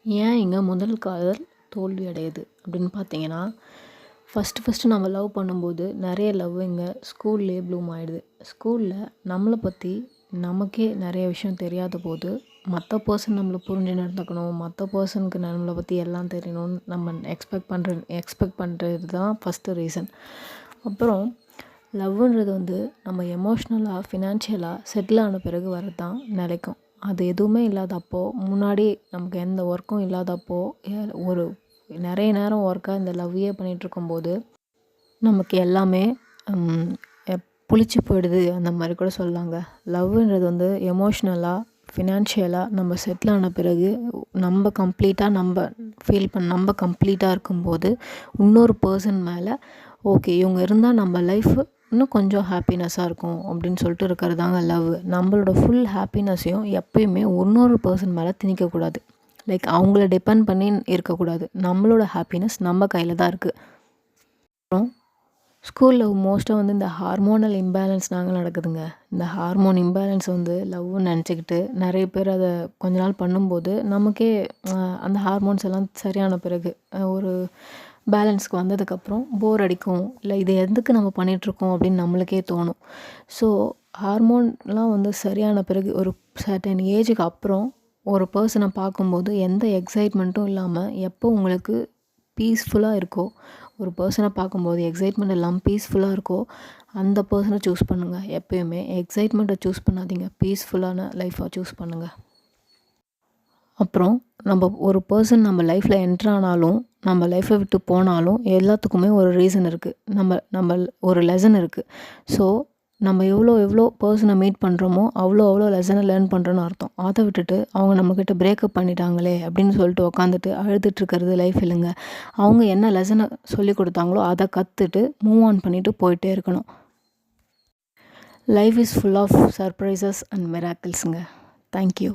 ஏன் இங்கே முதல் காதல் தோல்வி அடையுது அப்படின்னு பார்த்தீங்கன்னா, ஃபஸ்ட்டு நம்ம லவ் பண்ணும்போது நிறைய லவ் இங்கே ஸ்கூல்லேயே ப்ளூம் ஆகிடுது. ஸ்கூலில் நம்மளை பற்றி நமக்கே நிறைய விஷயம் தெரியாத போது மற்ற பர்சன் நம்மளை புரிஞ்சு நடந்துக்கணும், மற்ற பர்சனுக்கு நம்மளை பற்றி எல்லாம் தெரியணும்னு நம்ம எக்ஸ்பெக்ட் பண்ணுறது தான் ஃபஸ்ட்டு ரீசன். அப்புறம் லவ்ன்றது நம்ம எமோஷ்னலாக ஃபினான்ஷியலாக செட்டில் ஆன பிறகு வரது தான் நிலைக்கும். அது எதுவுமே இல்லாதப்போ, முன்னாடி நமக்கு எந்த ஒர்க்கும் இல்லாதப்போ, ஒரு நிறைய நேரம் ஒர்க்காக இந்த லவ்வே பண்ணிகிட்ருக்கும்போது நமக்கு எல்லாமே புளிச்சு போயிடுது அந்த மாதிரி கூட சொல்லலாங்க. லவ்ன்றது எமோஷ்னலாக ஃபினான்ஷியலாக நம்ம செட்டில் ஆன பிறகு நம்ம கம்ப்ளீட்டாக நம்ம கம்ப்ளீட்டாக இருக்கும்போது இன்னொரு பர்சன் மேலே ஓகே இவங்க இருந்தால் நம்ம லைஃப் இன்னும் கொஞ்சம் ஹாப்பினஸ்ஸாக இருக்கும் அப்படின்னு சொல்லிட்டு இருக்கிறது தாங்க லவ். நம்மளோட ஃபுல் ஹாப்பினஸ்ஸையும் எப்பயுமே இன்னொரு பர்சன் மேலே திணிக்கக்கூடாது. லைக் அவங்கள டிபெண்ட் பண்ணி இருக்கக்கூடாது. நம்மளோட ஹாப்பினஸ் நம்ம கையில் தான் இருக்குது. அப்புறம் ஸ்கூலில் மோஸ்ட்டாக இந்த ஹார்மோனல் இம்பேலன்ஸ் நடக்குதுங்க. இந்த ஹார்மோன் இம்பேலன்ஸ் லவ்னு நினச்சிக்கிட்டு நிறைய பேர் அதை கொஞ்ச நாள் பண்ணும்போது நமக்கே அந்த ஹார்மோன்ஸ் எல்லாம் சரியான பிறகு ஒரு பேலன்ஸ்க்கு வந்ததுக்கப்புறம் போர் அடிக்கும், இல்லை இது எதுக்கு நம்ம பண்ணிகிட்ருக்கோம் அப்படின்னு நம்மளுக்கே தோணும். ஸோ ஹார்மோன்லாம் சரியான பிறகு ஒரு சர்டன் ஏஜுக்கு அப்புறம் ஒரு பர்சனை பார்க்கும்போது எந்த எக்ஸைட்மெண்ட்டும் இல்லாமல் எப்போ உங்களுக்கு பீஸ்ஃபுல்லாக இருக்கோ, ஒரு பர்சனை பார்க்கும்போது எக்ஸைட்மெண்ட் இல்லாமல் பீஸ்ஃபுல்லாக இருக்கோ அந்த பர்சனை சூஸ் பண்ணுங்கள். எப்பயுமே எக்ஸைட்மெண்ட்டை சூஸ் பண்ணாதீங்க, பீஸ்ஃபுல்லான லைஃப்பை சூஸ் பண்ணுங்கள். அப்புறம் நம்ம ஒரு பர்சன் நம்ம லைஃப்பில் என்ட்ரானாலும் நம்ம லைஃப்பை விட்டு போனாலும் எல்லாத்துக்குமே ஒரு ரீசன் இருக்குது. நம்ம ஒரு லெசன் இருக்குது. ஸோ நம்ம எவ்வளோ பர்சனை மீட் பண்ணுறோமோ அவ்வளோ லெசனை லேர்ன் பண்ணுறோன்னு அர்த்தம். அதை விட்டுட்டு அவங்க நம்மக்கிட்ட பிரேக்கப் பண்ணிட்டாங்களே அப்படின்னு சொல்லிட்டு உக்காந்துட்டு அழுதுட்டுருக்கிறது லைஃப் இல்லைங்க. அவங்க என்ன லெசனை சொல்லி கொடுத்தாங்களோ அதை கற்றுட்டு மூவ் ஆன் பண்ணிவிட்டு போயிட்டே இருக்கணும். Life is full of surprises and மிராக்கிள்ஸுங்க. தேங்க்யூ.